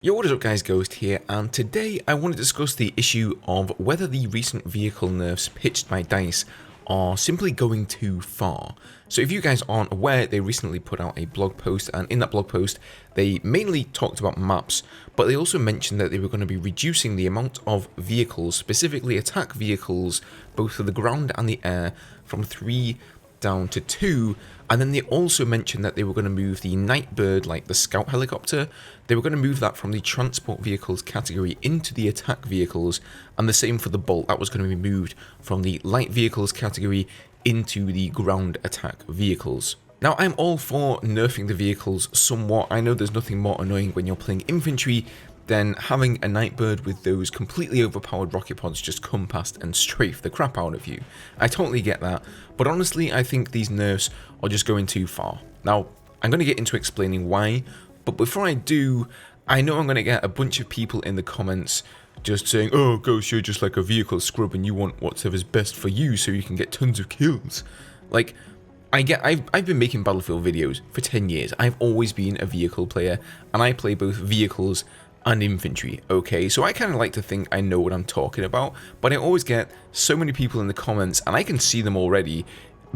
Yo, what is up guys, Ghost here, and today I want to discuss the issue of whether the recent vehicle nerfs pitched by DICE are simply going too far. So if you guys aren't aware, they recently put out a blog post, and in that blog post they mainly talked about maps, but they also mentioned that they were going to be reducing the amount of vehicles, specifically attack vehicles, both for the ground and the air, from 3 down to 2, and then they also mentioned that they were going to move the Nightbird, like the scout helicopter, they were going to move that from the transport vehicles category into the attack vehicles, and the same for the Bolt, that was going to be moved from the light vehicles category into the ground attack vehicles. Now, I'm all for nerfing the vehicles somewhat. I know there's nothing more annoying when you're playing infantry than having a Nightbird with those completely overpowered rocket pods just come past and strafe the crap out of you. I totally get that, but honestly I think these nerfs are just going too far. Now, I'm going to get into explaining why, but before I do, I know I'm going to get a bunch of people in the comments just saying, "Oh Ghost, you're just like a vehicle scrub and you want whatever's best for you so you can get tons of kills." Like, I've been making Battlefield videos for 10 years. I've always been a vehicle player, and I play both vehicles and infantry, okay? So I kind of like to think I know what I'm talking about, but I always get so many people in the comments, and I can see them already,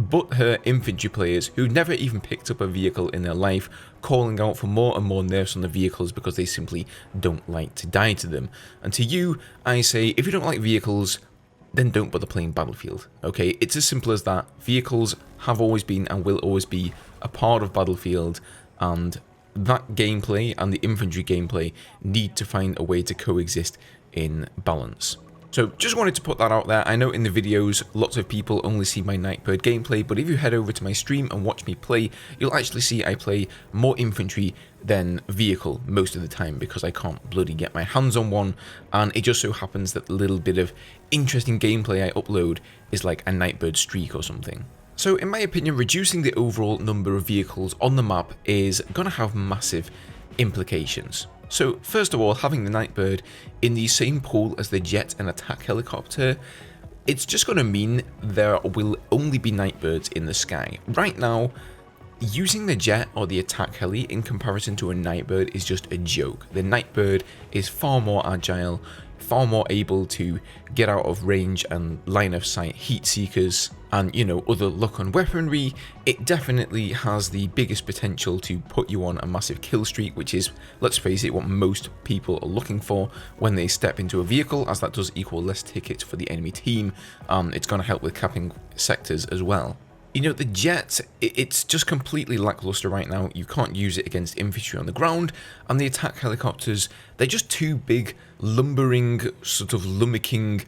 butthurt infantry players who never even picked up a vehicle in their life, calling out for more and more nerfs on the vehicles because they simply don't like to die to them. And to you, I say, if you don't like vehicles, then don't bother playing Battlefield, okay? It's as simple as that. Vehicles have always been and will always be a part of Battlefield, and that gameplay and the infantry gameplay need to find a way to coexist in balance. So just wanted to put that out there. I know in the videos lots of people only see my Nightbird gameplay, but if you head over to my stream and watch me play, you'll actually see I play more infantry than vehicle most of the time because I can't bloody get my hands on one, and it just so happens that the little bit of interesting gameplay I upload is like a Nightbird streak or something. So in my opinion, reducing the overall number of vehicles on the map is going to have massive implications. So first of all, having the Nightbird in the same pool as the jet and attack helicopter, it's just going to mean there will only be Nightbirds in the sky. Right now, using the jet or the attack heli in comparison to a Nightbird is just a joke. The Nightbird is far more agile, far more able to get out of range and line of sight heat seekers and, you know, other lock-on weaponry. It definitely has the biggest potential to put you on a massive kill streak, which is, let's face it, what most people are looking for when they step into a vehicle, as that does equal less tickets for the enemy team. It's going to help with capping sectors as well. You know, the jet, it's just completely lackluster right now. You can't use it against infantry on the ground, and the attack helicopters, they're just two big, lumbering, sort of lummocking,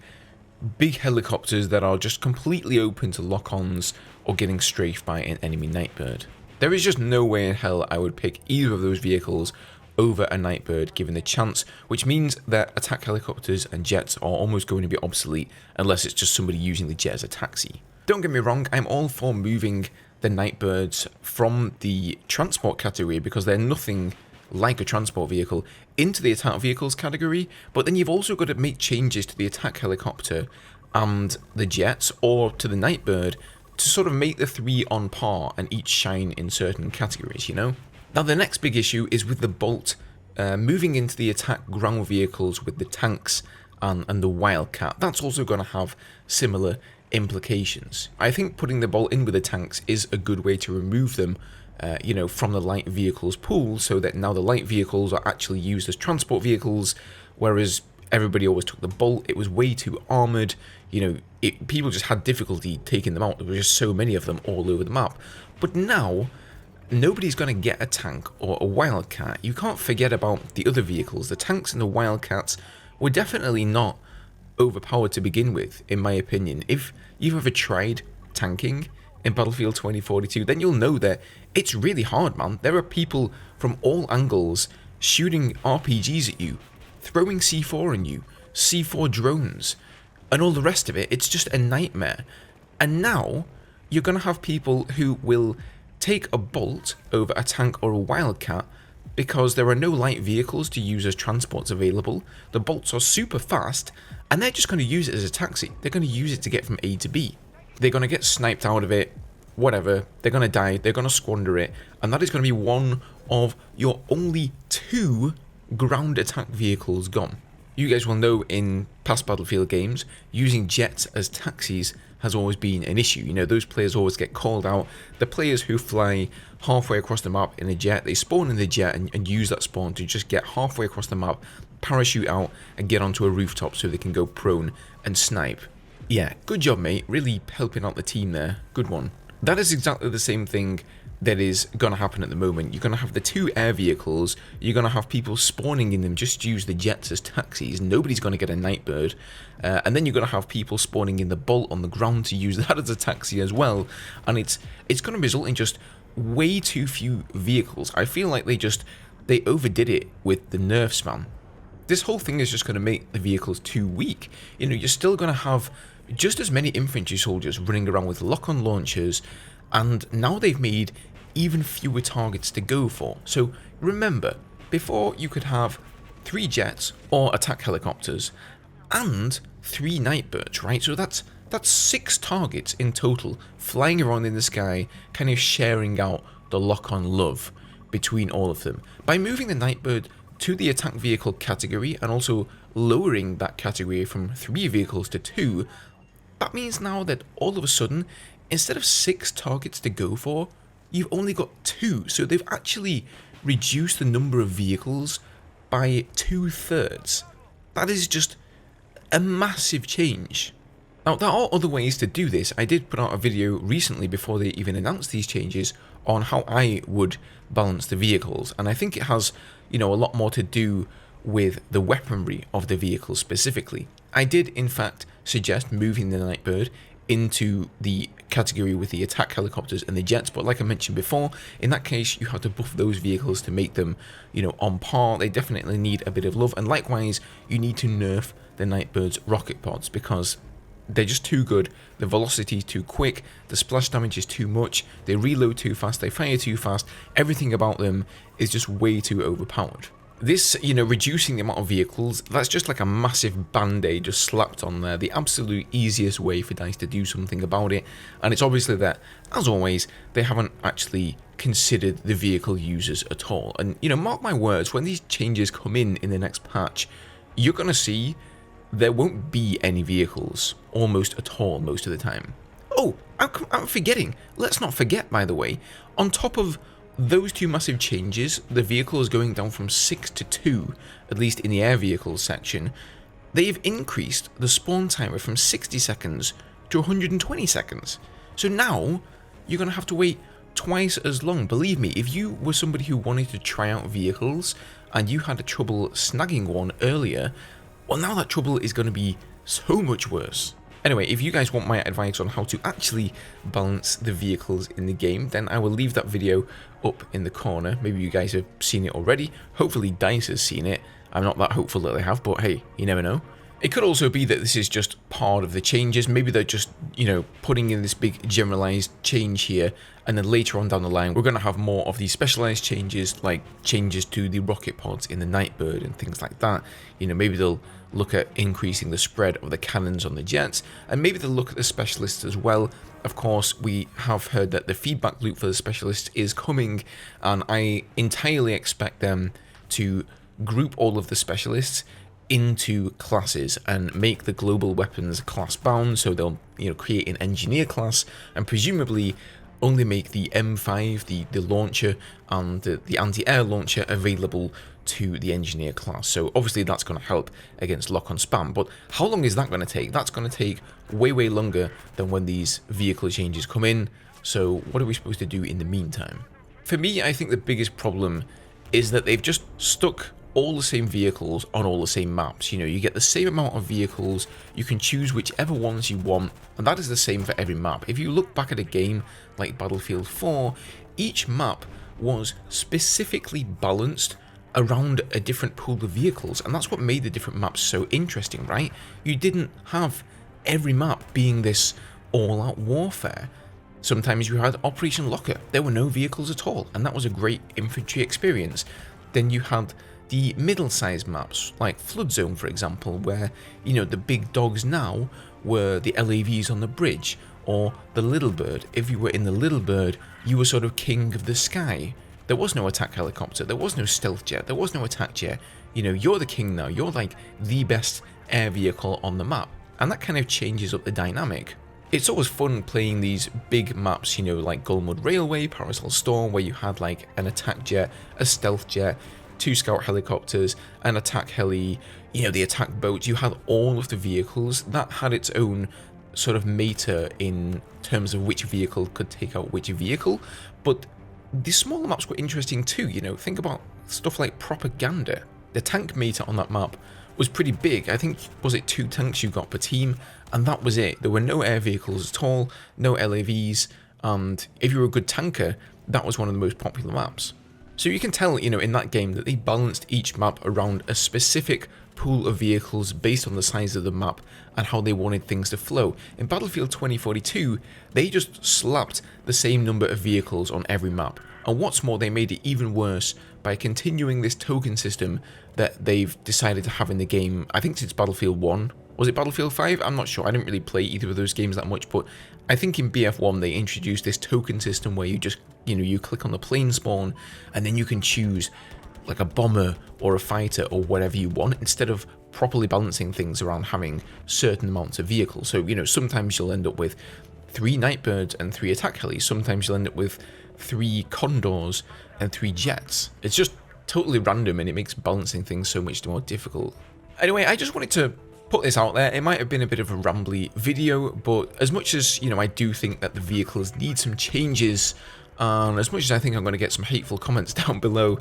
big helicopters that are just completely open to lock-ons or getting strafed by an enemy Nightbird. There is just no way in hell I would pick either of those vehicles over a Nightbird given the chance, which means that attack helicopters and jets are almost going to be obsolete unless it's just somebody using the jet as a taxi. Don't get me wrong, I'm all for moving the Nightbirds from the transport category because they're nothing like a transport vehicle into the attack vehicles category, but then you've also got to make changes to the attack helicopter and the jets, or to the Nightbird, to sort of make the three on par and each shine in certain categories, you know? Now the next big issue is with the Bolt moving into the attack ground vehicles with the tanks and the Wildcat. That's also going to have similar implications. I think putting the Bolt in with the tanks is a good way to remove them, you know, from the light vehicles pool, so that now the light vehicles are actually used as transport vehicles, whereas everybody always took the Bolt. It was way too armored, you know, people just had difficulty taking them out. There were just so many of them all over the map. But now, nobody's going to get a tank or a Wildcat. You can't forget about the other vehicles. The tanks and the Wildcats were definitely not overpowered to begin with, in my opinion. If you've ever tried tanking in Battlefield 2042, then you'll know that it's really hard, man. There are people from all angles shooting RPGs at you, throwing C4 on you, C4 drones, and all the rest of it. It's just a nightmare. And now you're going to have people who will take a Bolt over a tank or a Wildcat because there are no light vehicles to use as transports available. The Bolts are super fast, and they're just going to use it as a taxi. They're going to use it to get from A to B. They're going to get sniped out of it, whatever. They're going to die, they're going to squander it, and that is going to be one of your only 2 ground attack vehicles gone? You guys will know in past Battlefield games, using jets as taxis has always been an issue. You know, those players always get called out. The players who fly halfway across the map in a jet, they spawn in the jet and use that spawn to just get halfway across the map, parachute out and get onto a rooftop so they can go prone and snipe. Yeah, good job, mate. Really helping out the team there. Good one. That is exactly the same thing that is going to happen at the moment. You're going to have the 2 air vehicles, you're going to have people spawning in them, just use the jets as taxis, nobody's going to get a Nightbird, and then you're going to have people spawning in the Bolt on the ground to use that as a taxi as well, and it's going to result in just way too few vehicles. I feel like they overdid it with the nerfs, man. This whole thing is just going to make the vehicles too weak. You know, you're still going to have just as many infantry soldiers running around with lock-on launchers, and now they've made even fewer targets to go for. So remember, before you could have 3 jets or attack helicopters and 3 Nightbirds, right? So that's 6 targets in total flying around in the sky, kind of sharing out the lock-on love between all of them. By moving the Nightbird to the attack vehicle category and also lowering that category from 3 vehicles to 2, that means now that all of a sudden, instead of 6 targets to go for, you've only got 2. So they've actually reduced the number of vehicles by 2/3. That is just a massive change. Now, there are other ways to do this. I did put out a video recently before they even announced these changes on how I would balance the vehicles, and I think it has, you know, a lot more to do with the weaponry of the vehicle specifically. I did, in fact, suggest moving the Nightbird into the category with the attack helicopters and the jets, but like I mentioned before, in that case you have to buff those vehicles to make them, you know, on par. They definitely need a bit of love, and likewise you need to nerf the Nightbird's rocket pods because they're just too good. The velocity is too quick, the splash damage is too much, they reload too fast, they fire too fast, everything about them is just way too overpowered. This, you know, reducing the amount of vehicles, that's just like a massive band-aid just slapped on there, the absolute easiest way for DICE to do something about it, and it's obviously that, as always, they haven't actually considered the vehicle users at all. And, you know, mark my words, when these changes come in the next patch, you're going to see there won't be any vehicles, almost at all, most of the time. Oh, I'm forgetting, let's not forget, by the way, on top of those 2 massive changes, the vehicle is going down from 6 to 2, at least in the air vehicles section. They've increased the spawn timer from 60 seconds to 120 seconds. So now, you're going to have to wait twice as long. Believe me, if you were somebody who wanted to try out vehicles, and you had trouble snagging one earlier, well, now that trouble is going to be so much worse. Anyway, if you guys want my advice on how to actually balance the vehicles in the game, then I will leave that video up in the corner. Maybe you guys have seen it already. Hopefully DICE has seen it. I'm not that hopeful that they have, but hey, you never know. It could also be that this is just part of the changes. Maybe they're just, you know, putting in this big generalized change here, and then later on down the line, we're going to have more of these specialized changes, like changes to the rocket pods in the Nightbird and things like that. You know, maybe they'll look at increasing the spread of the cannons on the jets, and maybe they'll look at the specialists as well. Of course, we have heard that the feedback loop for the specialists is coming, and I entirely expect them to group all of the specialists into classes and make the global weapons class bound. So they'll, you know, create an engineer class and presumably only make the M5, the launcher, and the anti-air launcher available to the engineer class. So obviously that's going to help against lock-on spam, but how long is that going to take? That's going to take way longer than when these vehicle changes come in. So what are we supposed to do in the meantime? For me, I think the biggest problem is that they've just stuck all the same vehicles on all the same maps. You know, you get the same amount of vehicles, you can choose whichever ones you want, and that is the same for every map. If you look back at a game like Battlefield 4, each map was specifically balanced around a different pool of vehicles, and that's what made the different maps so interesting, right? You didn't have every map being this all-out warfare. Sometimes you had Operation Locker, there were no vehicles at all, and that was a great infantry experience. Then you had the middle-sized maps, like Flood Zone, for example, where, you know, the big dogs now were the LAVs on the bridge, or the Little Bird. If you were in the Little Bird, you were sort of king of the sky. There was no attack helicopter, there was no stealth jet, there was no attack jet. you know, you're the king now, you're like the best air vehicle on the map, and that kind of changes up the dynamic. It's always fun playing these big maps, you know, like Gullmud Railway, Parasol Storm, where you had like an attack jet, a stealth jet, 2 scout helicopters, an attack heli, you know, the attack boats. You had all of the vehicles. That had its own sort of meta in terms of which vehicle could take out which vehicle, but the smaller maps were interesting too, you know. Think about stuff like Propaganda. The tank meta on that map was pretty big. I think, was it 2 tanks you got per team, and that was it. There were no air vehicles at all, no LAVs, and if you were a good tanker, that was one of the most popular maps. So you can tell, you know, in that game that they balanced each map around a specific pool of vehicles based on the size of the map and how they wanted things to flow. In Battlefield 2042, they just slapped the same number of vehicles on every map. And what's more, they made it even worse by continuing this token system that they've decided to have in the game, I think since Battlefield 1. Was it Battlefield 5? I'm not sure. I didn't really play either of those games that much, but I think in BF1 they introduced this token system where you just, you know, you click on the plane spawn and then you can choose like a bomber or a fighter or whatever you want, instead of properly balancing things around having certain amounts of vehicles. So, you know, sometimes you'll end up with 3 Nightbirds and 3 attack helis. Sometimes you'll end up with 3 Condors and 3 jets. It's just totally random, and it makes balancing things so much more difficult. Anyway, I just wanted to put this out there. It might have been a bit of a rambly video, but as much as, you know, I do think that the vehicles need some changes, and as much as I think I'm going to get some hateful comments down below,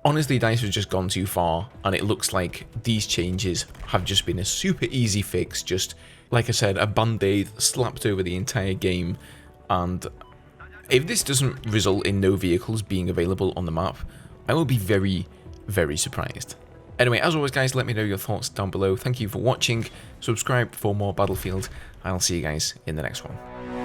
honestly, DICE has just gone too far, and it looks like these changes have just been a super easy fix, just, like I said, a band-aid slapped over the entire game. And if this doesn't result in no vehicles being available on the map, I will be very, very surprised. Anyway, as always guys, let me know your thoughts down below. Thank you for watching, subscribe for more Battlefield, and I'll see you guys in the next one.